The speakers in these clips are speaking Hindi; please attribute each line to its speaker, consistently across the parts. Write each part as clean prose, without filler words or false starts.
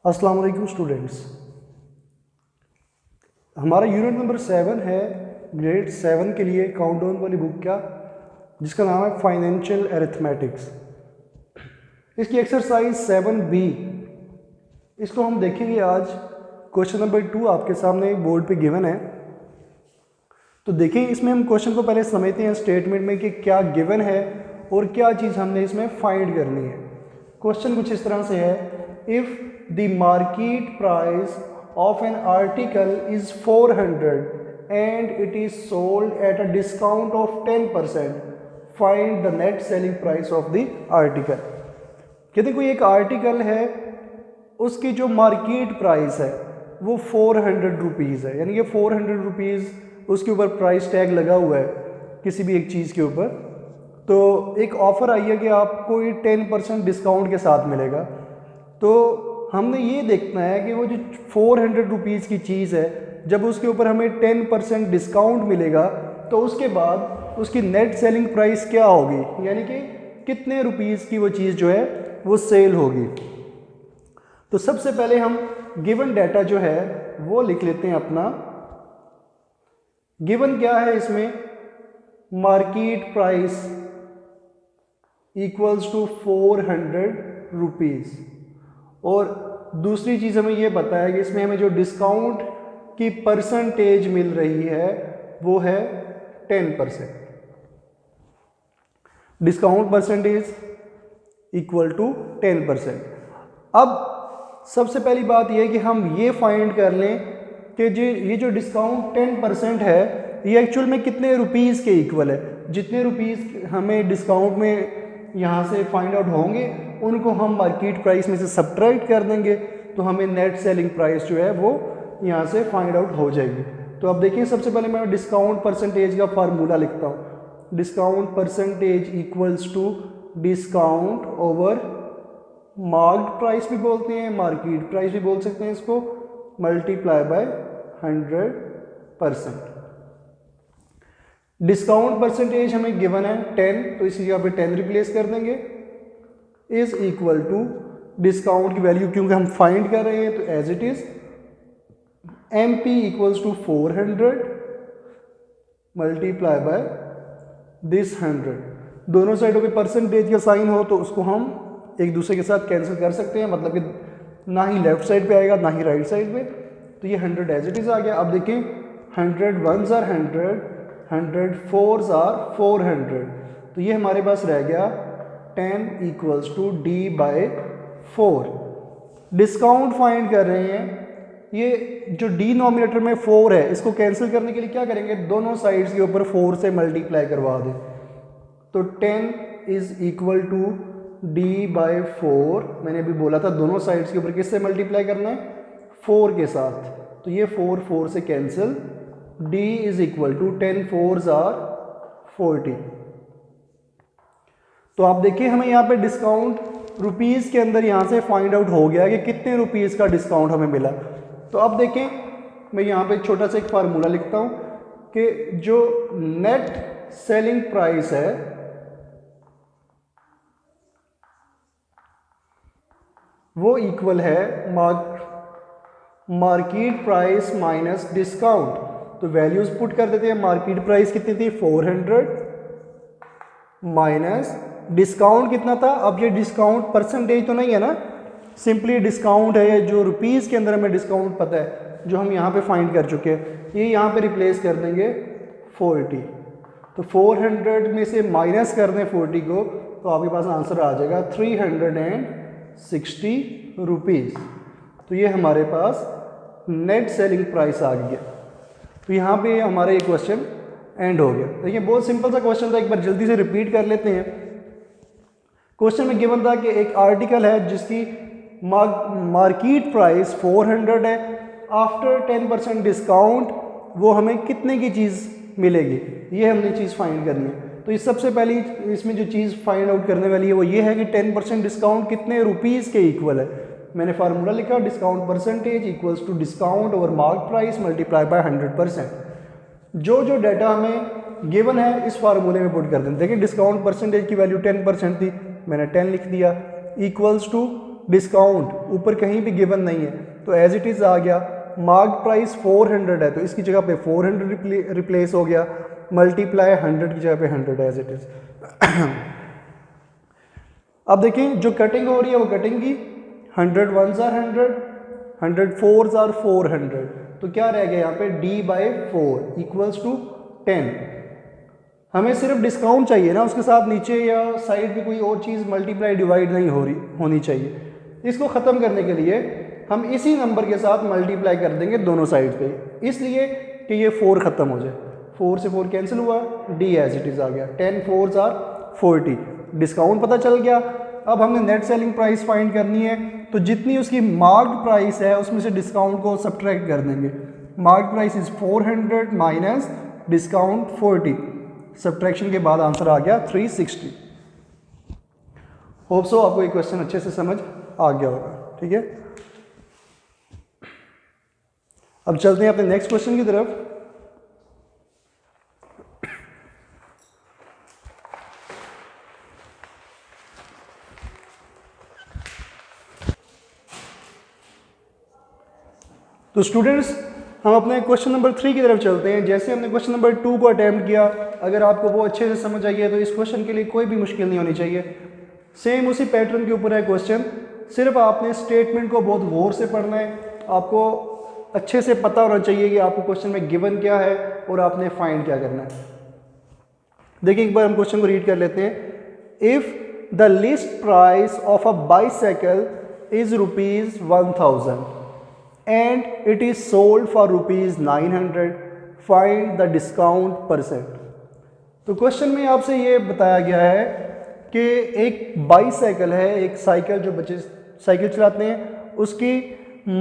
Speaker 1: अस्सलाम वालेकुम स्टूडेंट्स। हमारा यूनिट नंबर 7 है ग्रेड 7 के लिए काउंटडाउन वाली बुक का, जिसका नाम है फाइनेंशियल अरिथमेटिक्स। इसकी एक्सरसाइज 7B इसको हम देखेंगे आज। क्वेश्चन नंबर 2 आपके सामने बोर्ड पे गिवन है, तो देखें इसमें हम क्वेश्चन को पहले समझते हैं स्टेटमेंट में कि क्या गिवन है और क्या चीज़ हमने इसमें फाइंड करनी है। क्वेश्चन कुछ इस तरह से है, if the market price of an article is 400 and it is sold at a discount of 10%, find the net selling price of the article. कहते कोई एक आर्टिकल है, उसकी जो मार्केट प्राइस है वो 400 रुपीज़ है, यानी कि 400 रुपीज़ उसके ऊपर प्राइस टैग लगा हुआ है किसी भी एक चीज़ के ऊपर। तो एक ऑफ़र आई है कि आपको ये 10% डिस्काउंट के साथ मिलेगा। तो हमने ये देखना है कि वो जो 400 रुपीज़ की चीज़ है, जब उसके ऊपर हमें 10% डिस्काउंट मिलेगा तो उसके बाद उसकी नेट सेलिंग प्राइस क्या होगी, यानी कि कितने रुपीज़ की वो चीज़ जो है वो सेल होगी। तो सबसे पहले हम गिवन डाटा जो है वो लिख लेते हैं अपना। गिवन क्या है इसमें, market price equals to 400 rupees, और दूसरी चीज़ हमें ये पता है कि इसमें हमें जो डिस्काउंट की परसेंटेज मिल रही है वो है 10%। Discount percentage equal to 10%। अब सबसे पहली बात यह है कि हम ये फाइंड कर लें कि ये जो डिस्काउंट 10% है ये एक्चुअल में कितने रुपीज़ के इक्वल है। जितने रुपीज़ हमें डिस्काउंट में यहाँ से फाइंड आउट होंगे उनको हम मार्केट प्राइस में से सब्ट्रैक्ट कर देंगे, तो हमें नेट सेलिंग प्राइस जो है वो यहाँ से फाइंड आउट हो जाएगी। तो अब देखिए, सबसे पहले मैं डिस्काउंट परसेंटेज का फार्मूला लिखता हूँ। Discount percentage equals to discount over marked price भी बोलते हैं, मार्केट प्राइस भी बोल सकते हैं इसको, मल्टीप्लाई बाय 100%। डिस्काउंट परसेंटेज हमें गिवन है 10, तो इसी जगह पे 10 रिप्लेस कर देंगे, इज इक्वल टू डिस्काउंट की वैल्यू क्योंकि हम फाइंड कर रहे हैं तो as it is MP equals to 400 multiply by this 100। दोनों साइडों पे परसेंटेज का साइन हो तो उसको हम एक दूसरे के साथ कैंसिल कर सकते हैं, मतलब कि ना ही लेफ्ट साइड पे आएगा ना ही राइट साइड पे। तो ये 100 एज इट इज आ गया। अब देखिए 100 1s आर 100, 100 4s आर 400, तो ये हमारे पास रह गया 10 equals to D by 4। Discount find कर रहे हैं, ये जो डिनोमिनेटर में 4 है इसको कैंसिल करने के लिए क्या करेंगे, दोनों साइड्स के ऊपर 4 से मल्टीप्लाई करवा दें। तो 10 is equal to D by 4। मैंने अभी बोला था दोनों साइड्स के ऊपर किससे मल्टीप्लाई करना है, 4 के साथ। तो ये 4 4 से cancel, D is equal to 10 4s are 40। तो आप देखिए हमें यहाँ पे डिस्काउंट रुपीज़ के अंदर यहाँ से फाइंड आउट हो गया कि कितने रुपीज़ का डिस्काउंट हमें मिला। तो अब देखें, मैं यहाँ पे छोटा सा एक फार्मूला लिखता हूँ कि जो नेट सेलिंग प्राइस है वो इक्वल है मार्केट प्राइस माइनस डिस्काउंट। तो वैल्यूज पुट कर देते हैं। मार्केट प्राइस कितनी थी 400 माइनस डिस्काउंट कितना था। अब ये डिस्काउंट परसेंटेज तो नहीं है ना, सिंपली डिस्काउंट है जो रुपीज़ के अंदर हमें डिस्काउंट पता है जो हम यहाँ पे फाइंड कर चुके हैं। ये यहाँ पे रिप्लेस कर देंगे 40। तो 400 में से माइनस कर दें 40 को तो आपके पास आंसर आ जाएगा 360 रुपीज़। तो ये हमारे पास नेट सेलिंग प्राइस आ गई है। तो यहाँ पे हमारा ये क्वेश्चन एंड हो गया। देखिए बहुत सिंपल सा क्वेश्चन था, एक बार जल्दी से रिपीट कर लेते हैं। क्वेश्चन में गिवन था कि एक आर्टिकल है जिसकी मार्केट प्राइस 400 है, आफ्टर 10% डिस्काउंट वो हमें कितने की चीज़ मिलेगी, ये हमने चीज़ फाइंड करनी है। तो इस सबसे पहली इसमें जो चीज़ फाइंड आउट करने वाली है वो ये है कि 10% डिस्काउंट कितने रुपीज़ के इक्वल है। मैंने फार्मूला लिखा, discount percentage equals to discount over market price multiply by 100%। जो जो डाटा हमें गिवन है इस फार्मूले में पुट कर दें। देखिए डिस्काउंट परसेंटेज की वैल्यू 10% थी, मैंने 10 लिख दिया, इक्वल्स टू डिस्काउंट ऊपर कहीं भी गिवन नहीं है, तो एज इट इज़ आ गया। मार्क प्राइस 400 है तो इसकी जगह पे 400 रिप्लेस हो गया, मल्टीप्लाई 100 की जगह पे 100 एज इट इज़। अब देखें जो कटिंग हो रही है वो कटिंग की 100 1s are 100, 100 4s are 400, तो क्या रह गया यहाँ पे D/4 इक्वल्स टू 10। हमें सिर्फ डिस्काउंट चाहिए ना, उसके साथ नीचे या साइड पे कोई और चीज़ मल्टीप्लाई डिवाइड नहीं होनी चाहिए। इसको ख़त्म करने के लिए हम इसी नंबर के साथ मल्टीप्लाई कर देंगे दोनों साइड पे, इसलिए कि ये 4 ख़त्म हो जाए। 4 से 4 कैंसिल हुआ, D एज इट इज़ आ गया, 10 4s are 40, डिस्काउंट पता चल गया। अब हमने नेट सेलिंग प्राइस फाइंड करनी है, तो जितनी उसकी मार्क्ड प्राइस है उसमें से डिस्काउंट को सब्ट्रैक्ट कर देंगे। Marked price is 400 minus discount 40, subtraction के बाद आंसर आ गया 360। होप सो आपको ये क्वेश्चन अच्छे से समझ आ गया होगा, ठीक है। अब चलते हैं अपने नेक्स्ट क्वेश्चन की तरफ। तो स्टूडेंट्स हम अपने क्वेश्चन नंबर 3 की तरफ चलते हैं। जैसे हमने क्वेश्चन नंबर 2 को अटैम्प्ट किया, अगर आपको वो अच्छे से समझ आई है तो इस क्वेश्चन के लिए कोई भी मुश्किल नहीं होनी चाहिए। सेम उसी पैटर्न के ऊपर है क्वेश्चन, सिर्फ आपने स्टेटमेंट को बहुत गौर से पढ़ना है। आपको अच्छे से पता होना चाहिए कि आपको क्वेश्चन में गिवन क्या है और आपने फाइंड क्या करना है। देखिए एक बार हम क्वेश्चन को रीड कर लेते हैं। If the list price of a bicycle is ₹1000 and it is sold for ₹900, find the discount %। तो क्वेश्चन में आपसे ये बताया गया है कि एक बाईसाइकिल है, एक साइकिल जो बच्चे साइकिल चलाते हैं, उसकी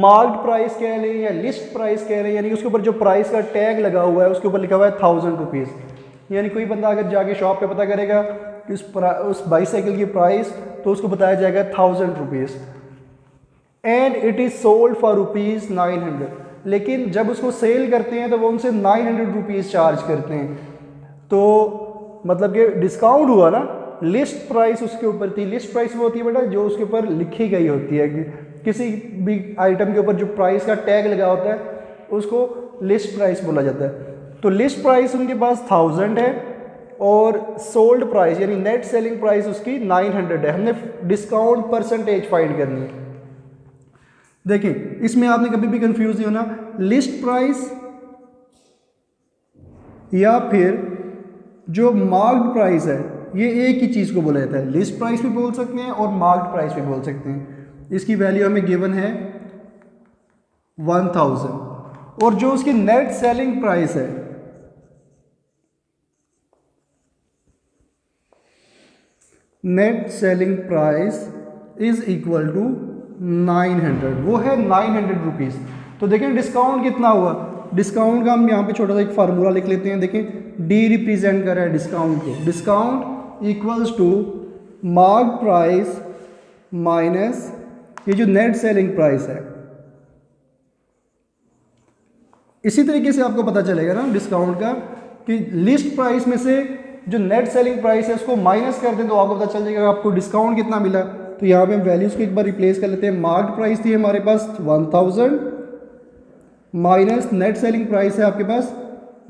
Speaker 1: मार्क्ड प्राइस कह लें या लिस्ट प्राइस कह लें, यानी उसके ऊपर जो प्राइस का टैग लगा हुआ है उसके ऊपर लिखा हुआ है ₹1000। यानी कोई बंदा अगर जाके शॉप पे पता करेगा कि उस बाईसाइकिल की प्राइस, तो उसको बताया जाएगा ₹1000 and it is sold for ₹900। लेकिन जब उसको सेल करते हैं तो वो उनसे ₹900 चार्ज करते हैं, तो मतलब कि डिस्काउंट हुआ ना। लिस्ट प्राइस उसके ऊपर थी, लिस्ट प्राइस वो होती है बेटा जो उसके ऊपर लिखी गई होती है, कि किसी भी आइटम के ऊपर जो प्राइस का टैग लगा होता है उसको लिस्ट प्राइस बोला जाता है। तो लिस्ट प्राइस उनके पास 1000 है और सोल्ड प्राइस यानी नेट सेलिंग प्राइस उसकी 900 है। हमने डिस्काउंट परसेंटेज फाइंड करनी है। देखिए इसमें आपने कभी भी कंफ्यूज नहीं होना, लिस्ट प्राइस या फिर जो मार्क्ड प्राइस है ये एक ही चीज़ को बोला जाता है। लिस्ट प्राइस भी बोल सकते हैं और मार्क्ड प्राइस भी बोल सकते हैं। इसकी वैल्यू हमें गिवन है 1000 और जो उसकी नेट सेलिंग प्राइस है net selling price is equal to 900, वो है ₹900। तो देखें डिस्काउंट कितना हुआ, डिस्काउंट का हम यहाँ पे छोटा सा एक फार्मूला लिख लेते हैं। देखें डी रिप्रेजेंट कर रहा है डिस्काउंट को, discount equals to mark price minus ये जो नेट सेलिंग प्राइस है। इसी तरीके से आपको पता चलेगा ना डिस्काउंट का कि लिस्ट प्राइस में से जो नेट सेलिंग प्राइस है उसको माइनस कर दें तो आपको पता चल जाएगा आपको डिस्काउंट कितना मिला। तो यहाँ पे हम वैल्यूज़ को एक बार रिप्लेस कर लेते हैं। मार्क्ड प्राइस थी हमारे पास 1000 माइनस नेट सेलिंग प्राइस है आपके पास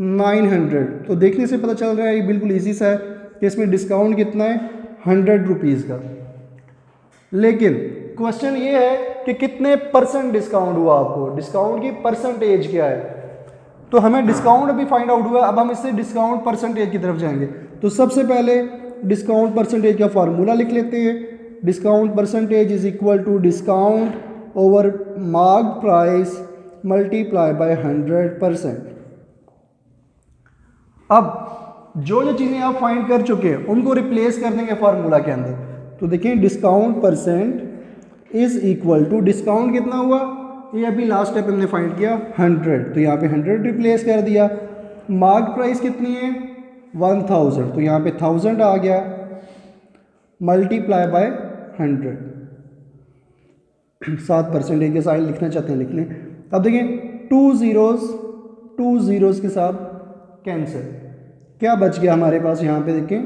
Speaker 1: 900। तो देखने से पता चल रहा है ये बिल्कुल इजी सा है कि इसमें डिस्काउंट कितना है ₹100 का। लेकिन क्वेश्चन ये है कि कितने % डिस्काउंट हुआ, आपको डिस्काउंट की परसेंटेज क्या है। तो हमें डिस्काउंट अभी फाइंड आउट हुआ, अब हम इससे डिस्काउंट परसेंटेज की तरफ जाएंगे। तो सबसे पहले डिस्काउंट परसेंटेज का फार्मूला लिख लेते हैं। Discount percentage is equal to discount over marked price multiply by 100%। अब जो जो चीज़ें आप फाइंड कर चुके हैं उनको रिप्लेस कर देंगे फार्मूला के अंदर। तो देखिए discount percent is equal to discount कितना हुआ, ये अभी लास्ट स्टेप हमने फाइंड किया 100, तो यहाँ पे 100 रिप्लेस कर दिया। मार्क प्राइस कितनी है 1000, तो यहाँ पे 1000 आ गया मल्टीप्लाई बाय 100। 7% के साथ लिखना चाहते हैं लिख लें। अब देखिए 2 zeros के साथ कैंसिल, क्या बच गया हमारे पास यहाँ पे देखें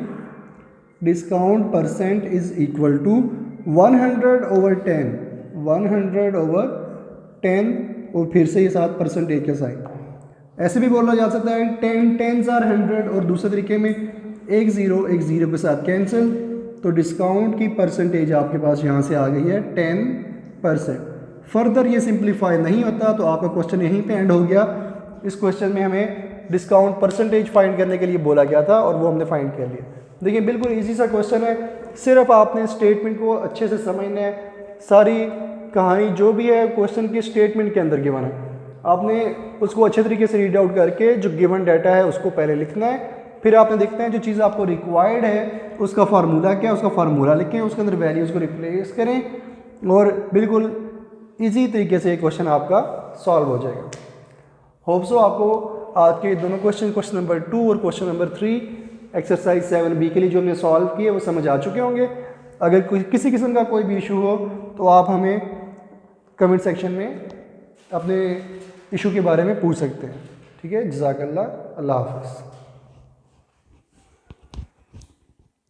Speaker 1: discount percent is equal to 100/10, 100/10 और फिर से ये साथ परसेंटेज के साइन। ऐसे भी बोला जा सकता है 10 10s आर 100, और दूसरे तरीके में एक ज़ीरो के साथ कैंसिल, तो डिस्काउंट की परसेंटेज आपके पास यहाँ से आ गई है 10%। फर्दर ये सिंप्लीफाई नहीं होता तो आपका क्वेश्चन यहीं पे एंड हो गया। इस क्वेश्चन में हमें डिस्काउंट परसेंटेज फाइंड करने के लिए बोला गया था और वो हमने फाइंड कर लिया। देखिए बिल्कुल इजी सा क्वेश्चन है, सिर्फ आपने स्टेटमेंट को अच्छे से समझना है। सारी कहानी जो भी है क्वेश्चन की स्टेटमेंट के अंदर गिवन है, आपने उसको अच्छे तरीके से रीड आउट करके जो गिवन डाटा है उसको पहले लिखना है, फिर आपने देखना है जो चीज़ आपको रिक्वायर्ड है उसका फार्मूला क्या है, उसका फार्मूला लिखें, उसके अंदर वैल्यूज़ को रिप्लेस करें और बिल्कुल इजी तरीके से ये क्वेश्चन आपका सॉल्व हो जाएगा। होप सो आपको आज के दोनों क्वेश्चन नंबर 2 और क्वेश्चन नंबर 3 एक्सरसाइज 7B के लिए जो हमने सॉल्व किए वो समझ आ चुके होंगे। अगर किसी किस्म का कोई भी इशू हो तो आप हमें कमेंट सेक्शन में अपने इशू के बारे में पूछ सकते हैं। ठीक है, जज़ाकल्लाह, अल्लाह हाफ़िज़।